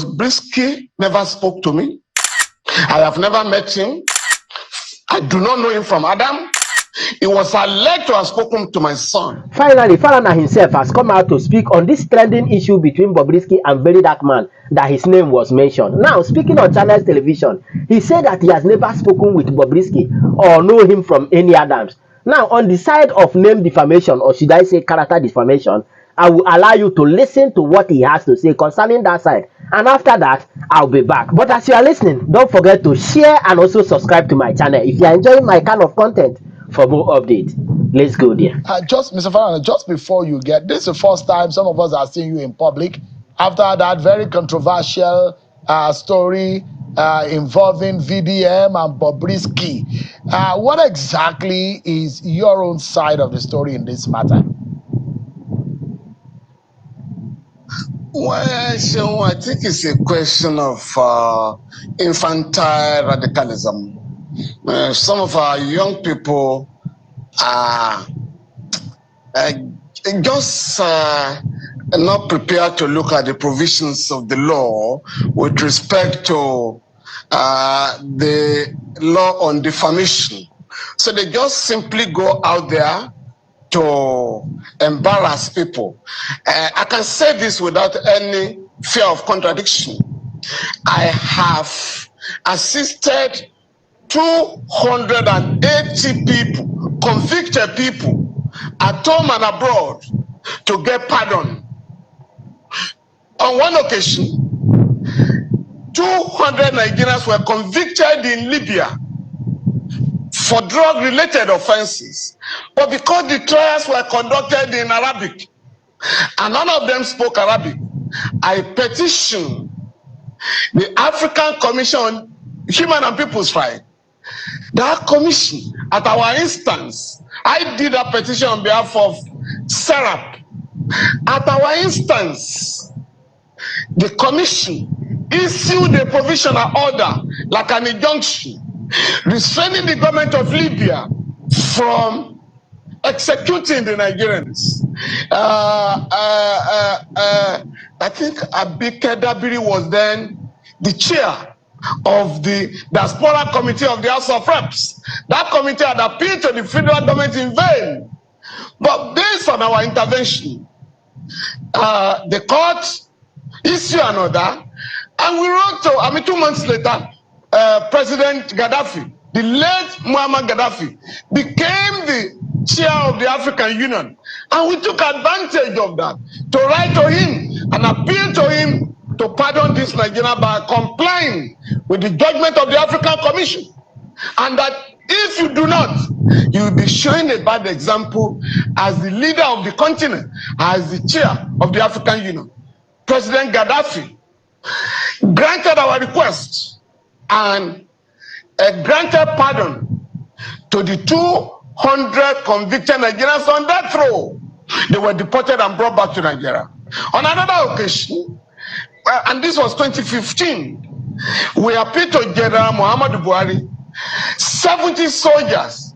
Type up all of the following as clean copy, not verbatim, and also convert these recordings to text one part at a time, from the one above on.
Bobrisky never spoke to me. I have never met him. I do not know him from Adam. He was alleged to have spoken to my son. Finally, Falana himself has come out to speak on this trending issue between Bobrisky and Very Dark Man that his name was mentioned. Now, speaking on Channels Television, he said that he has never spoken with Bobrisky or know him from any Adams. Now, on the side of name defamation, or should I say character defamation, I will allow you to listen to what he has to say concerning that side. And after that, I'll be back. But as you are listening, don't forget to share and also subscribe to my channel if you are enjoying my kind of content. For more updates, let's go there. Just Mr. Falana, just before you get this, is the first time some of us are seeing you in public after that very controversial story involving VDM and Bobrisky. What exactly is your own side of the story in this matter? Well, so I think it's a question of infantile radicalism. Some of our young people are just not prepared to look at the provisions of the law with respect to the law on defamation. So they just simply go out there to embarrass people. I can say this without any fear of contradiction. I have assisted 280 people, convicted people, at home and abroad, to get pardon. On one occasion, 200 Nigerians were convicted in Libya for drug-related offenses. But because the trials were conducted in Arabic, and none of them spoke Arabic, I petitioned the African Commission on Human and People's Rights. That commission, at our instance, I did a petition on behalf of SERAP. At our instance, the commission issued a provisional order, like an injunction, restraining the government of Libya from executing the Nigerians. I think Abike Dabiri was then the chair of the Diaspora Committee of the House of Reps. That committee had appealed to the federal government in vain. But based on our intervention, the court issued an order, and we wrote to, 2 months later, President Gaddafi, the late Muammar Gaddafi, became the chair of the African Union. And we took advantage of that to write to him and appeal to him to pardon this Nigeria by complying with the judgment of the African Commission. And that if you do not, you will be showing a bad example as the leader of the continent, as the chair of the African Union. President Gaddafi granted our request and granted pardon to the 200 convicted Nigerians on death row. They were deported and brought back to Nigeria. On another occasion, and this was 2015, we appealed to General Muhammadu Buhari, 70 soldiers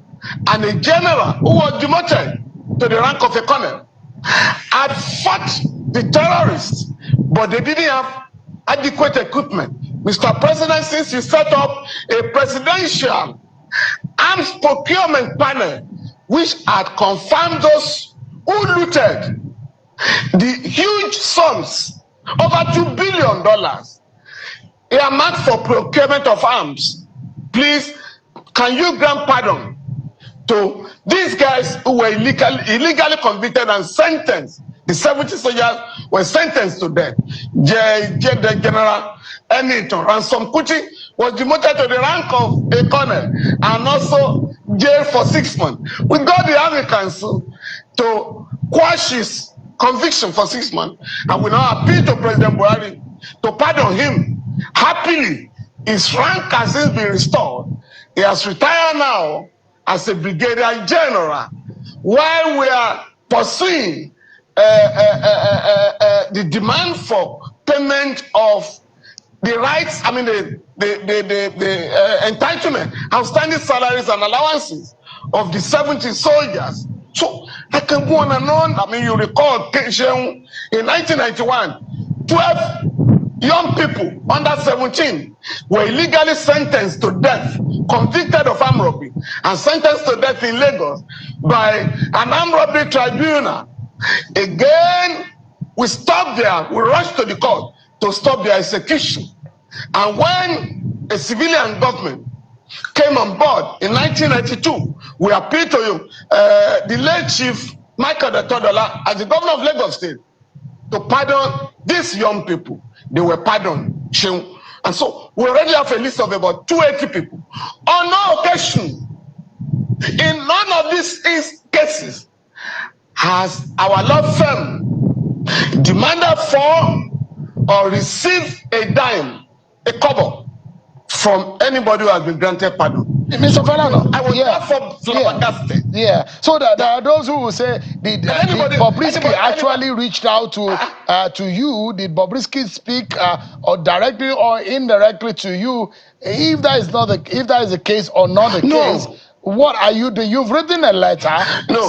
and a general who was demoted to the rank of a colonel had fought the terrorists, but they didn't have adequate equipment. Mr. President, since you set up a presidential arms procurement panel, which had confirmed those who looted the huge sums, over $2 billion, earmarked for procurement of arms, please, can you grant pardon to these guys who were illegally convicted and sentenced? The 70 soldiers were sentenced to death. General Eniton Ransom Kuti was demoted to the rank of a colonel and also jailed for 6 months. We got the Army Council to quash his conviction for 6 months, and we now appeal to President Buhari to pardon him. Happily, his rank has since been restored. He has retired now as a brigadier general, while we are pursuing the demand for payment of the rights, the entitlement, outstanding salaries and allowances of the 70 soldiers. So I can go on and on. You recall in 1991, 12 young people under 17 were illegally sentenced to death, convicted of armed robbery, and sentenced to death in Lagos by an armed robbery tribunal. Again, we stopped there, we rushed to the court to stop their execution. And when a civilian government came on board in 1992, we appealed to the late Chief Michael Detodola as the governor of Lagos State to pardon these young people. They were pardoned. And so we already have a list of about 280 people. On no occasion, in none of these cases, has our law firm demanded for or received a dime, a kobo, from anybody who has been granted pardon. Mr. Falana, I was there for flabbergasted. Yeah. So that there are those who will say, did Bobrisky actually reached out to you? Did Bobrisky speak or directly or indirectly to you? If that is not if that is the case or not the case, what are you doing? You've written a letter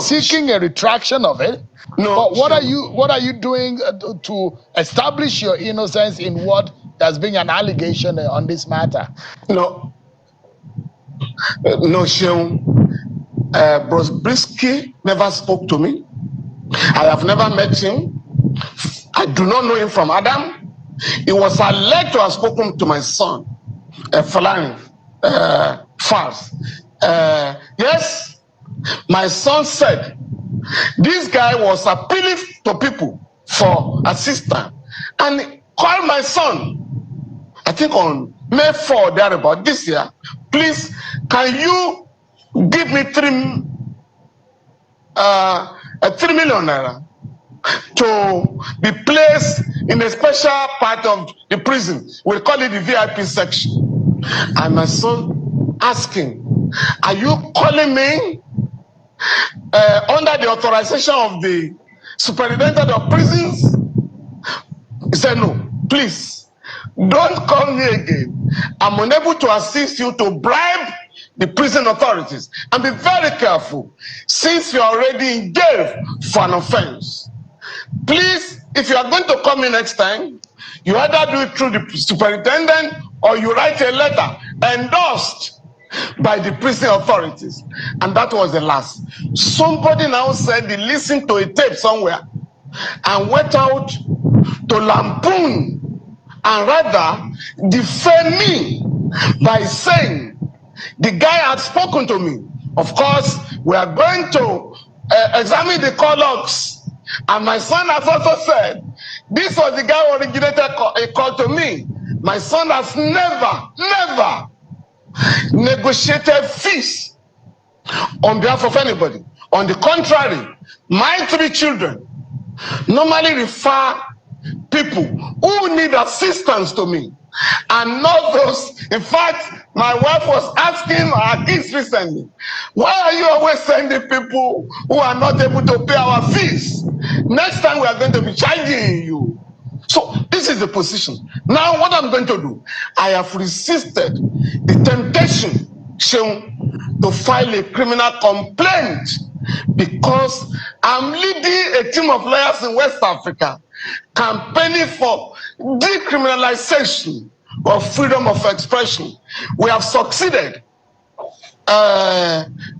seeking a retraction of it. But what are you doing to establish your innocence in what has been an allegation on this matter? No, Sheung. Bobrisky never spoke to me. I have never met him. I do not know him from Adam. He was alleged to have spoken to my son, Falana, Fars. Yes, my son said this guy was appealing to people for assistance and called my son, I think on May 4 thereabout this year, please, can you give me 3 million naira to be placed in a special part of the prison? We call it the VIP section. And my son asking, are you calling me under the authorization of the superintendent of prisons? He said, no, please, don't call me again. I'm unable to assist you to bribe the prison authorities. And be very careful, since you're already in jail for an offense. Please, if you are going to come in next time, you either do it through the superintendent or you write a letter endorsed by the prison authorities. And that was the last. Somebody now said he listened to a tape somewhere and went out to lampoon and rather defame me by saying the guy had spoken to me. Of course, we are going to examine the call logs. And my son has also said, this was the guy who originated a call to me. My son has never negotiated fees on behalf of anybody. On the contrary, my 3 children normally refer people who need assistance to me, and not those. In fact, my wife was asking our kids recently, why are you always sending people who are not able to pay our fees? Next time we are going to be charging you. So this is the position. Now what I'm going to do, I have resisted the temptation to file a criminal complaint because I'm leading a team of lawyers in West Africa campaigning for decriminalization of freedom of expression. We have succeeded.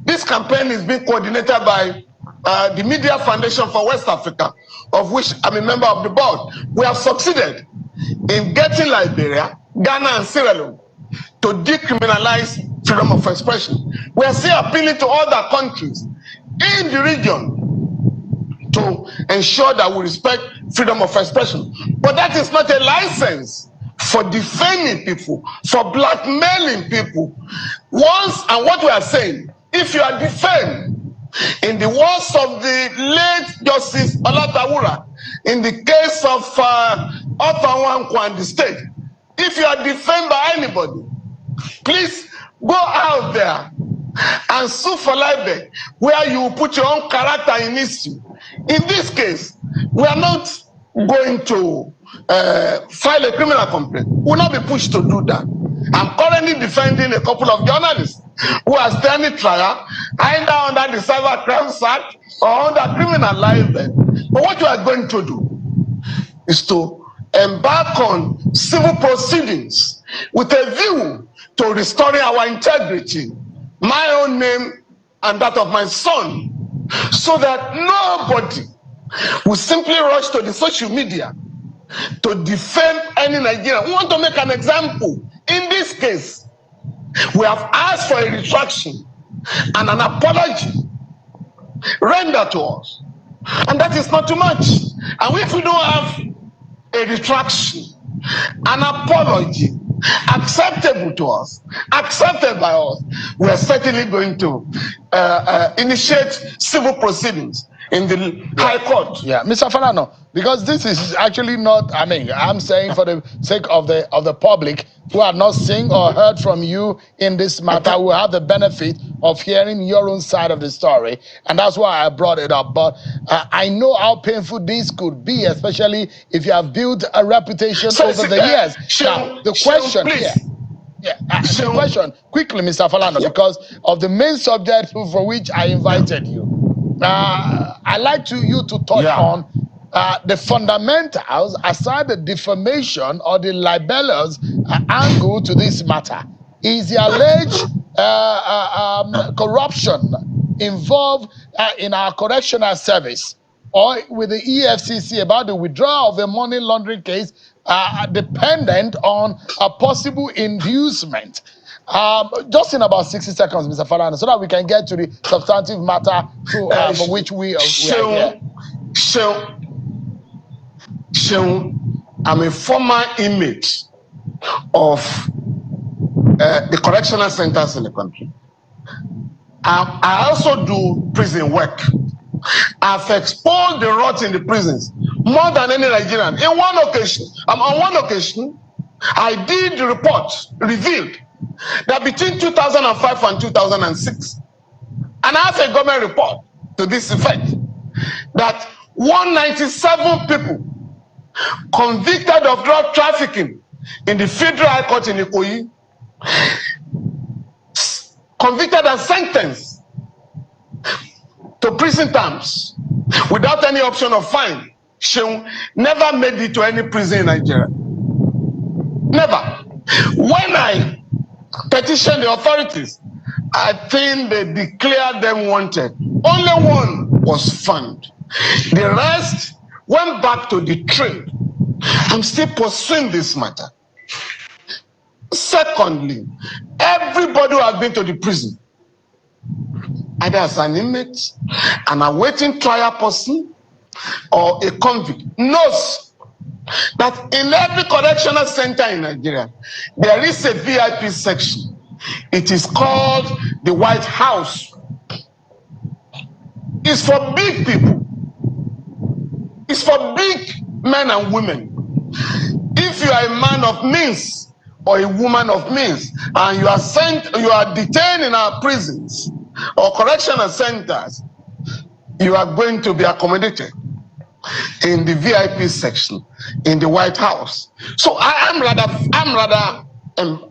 This campaign is being coordinated by the Media Foundation for West Africa, of which I'm a member of the board. We have succeeded in getting Liberia, Ghana, and Sierra Leone to decriminalize freedom of expression. We are still appealing to other countries in the region to ensure that we respect freedom of expression. But that is not a license for defaming people, for blackmailing people. And what we are saying, if you are defamed, in the words of the late Justice Olatawura, in the case of Otawankwa and the state, if you are defamed by anybody, please go out there and sue for libel, where you put your own character in issue. In this case, we are not going to file a criminal complaint. We will not be pushed to do that. I'm currently defending a couple of journalists who are standing trial either under the Cyber Crimes Act or under criminal libel. But what we are going to do is to embark on civil proceedings with a view to restoring our integrity, my own name and that of my son, so that nobody will simply rush to the social media to defame any Nigerian. We want to make an example. In this case, we have asked for a retraction and an apology rendered to us. And that is not too much. And if we don't have a retraction, an apology acceptable to us, accepted by us, we are certainly going to initiate civil proceedings in the High Court. Yeah, Mr. Falana, because this is actually not, I mean, I'm saying for the sake of the public who have not seen or heard from you in this matter, who have the benefit of hearing your own side of the story, and that's why I brought it up. But I know how painful this could be, especially if you have built a reputation over the years. Now, the question here. Yeah, the question, quickly, Mr. Falana, because of the main subject for which I invited you. I'd like you to touch on the fundamentals, aside the defamation or the libelous angle to this matter. Is the alleged corruption involved in our correctional service or with the EFCC about the withdrawal of a money laundering case dependent on a possible inducement? Just in about 60 seconds, Mr. Falana, so that we can get to the substantive matter for which we are here. I'm a former inmate of the correctional centers in the country. I also do prison work. I've exposed the rot in the prisons more than any Nigerian. On one occasion, I did the report revealed that between 2005 and 2006, and I have a government report to this effect, that 197 people convicted of drug trafficking in the Federal High Court in Ikoyi, convicted and sentenced to prison terms without any option of fine, never made it to any prison in Nigeria. Never. When I petitioned the authorities, I think they declared them wanted. Only one was found. The rest went back to the trade. I'm still pursuing this matter. Secondly, everybody who has been to the prison, either as an inmate, an awaiting trial person, or a convict, knows that in every correctional center in Nigeria, there is a VIP section. It is called the White House. It's for big people. It's for big men and women. If you are a man of means or a woman of means, and you are detained in our prisons or correctional centers, you are going to be accommodated in the VIP section in the White House. So I'm rather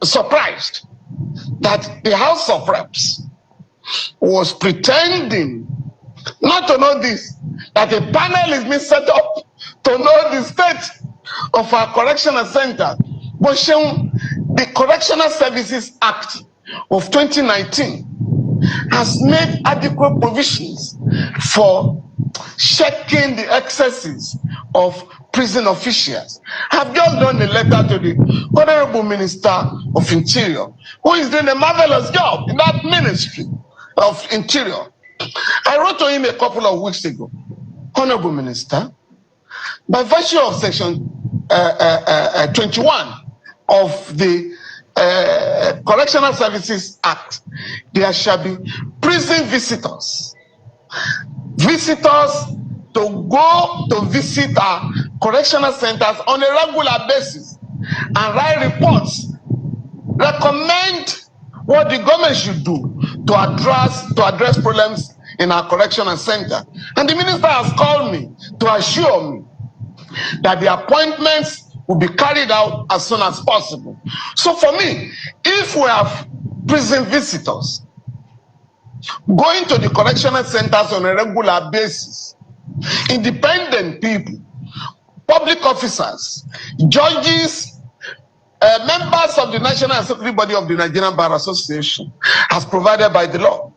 surprised that the House of Reps was pretending not to know this, that a panel is being set up to know the state of our correctional center. But the Correctional Services Act of 2019 has made adequate provisions for checking the excesses of prison officials. I've just done a letter to the Honorable Minister of Interior, who is doing a marvelous job in that Ministry of Interior. I wrote to him a couple of weeks ago, Honorable Minister, by virtue of Section 21 of the Correctional Services Act, there shall be prison visitors. Visitors to go to visit our correctional centers on a regular basis and write reports, recommend what the government should do to address problems in our correctional center. And the minister has called me to assure me that the appointments will be carried out as soon as possible. So for me, if we have prison visitors going to the correctional centers on a regular basis, independent people public officers, judges, members of the National Executive Body of the Nigerian Bar Association, as provided by the law.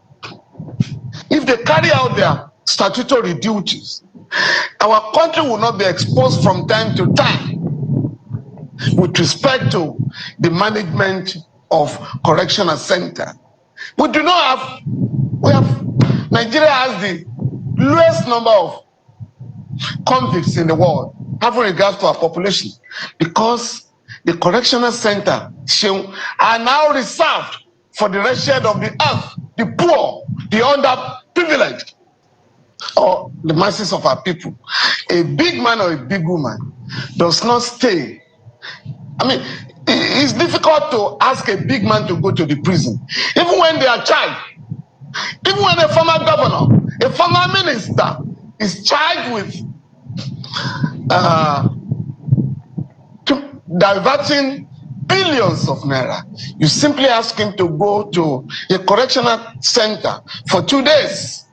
If they carry out their statutory duties, our country will not be exposed from time to time with respect to the management of correctional center. Nigeria has the lowest number of convicts in the world, having regards to our population, because the correctional center are now reserved for the wretched of the earth, the poor, the underprivileged, or the masses of our people. A big man or a big woman does not stay. I mean, it's difficult to ask a big man to go to the prison, even when they are charged. Even when a former governor, a former minister is charged with diverting billions of naira, you simply ask him to go to a correctional center for 2 days,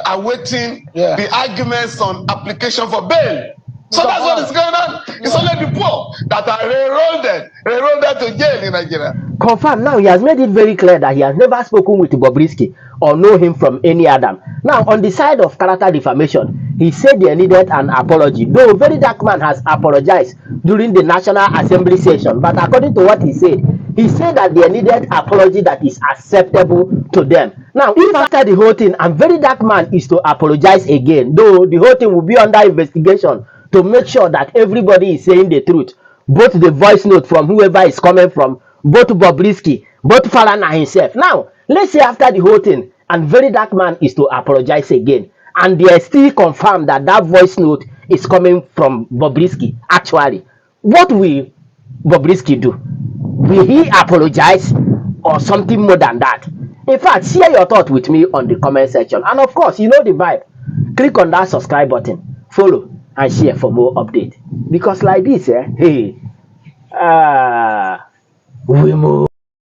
awaiting the arguments on application for bail. So that's what is going on. It's only the poor that are railroaded to jail in Nigeria. Confirm. Now he has made it very clear that he has never spoken with Bobrisky or know him from any Adam. Now on the side of character defamation, he said they needed an apology. Though Very Dark Man has apologized during the National Assembly session, but according to what he said that they needed apology that is acceptable to them. Now, if after the whole thing and Very Dark Man is to apologize again, though the whole thing will be under investigation to make sure that everybody is saying the truth, both the voice note from whoever is coming from, both Bobrisky, both Falana himself. Now, let's say after the whole thing and Very Dark Man is to apologize again, and they are still confirmed that that voice note is coming from Bobrisky. Actually, what will Bobrisky do? Will he apologize or something more than that? In fact, share your thought with me on the comment section. And of course, you know the vibe. Click on that subscribe button, follow, and share for more updates. Because like this, we move.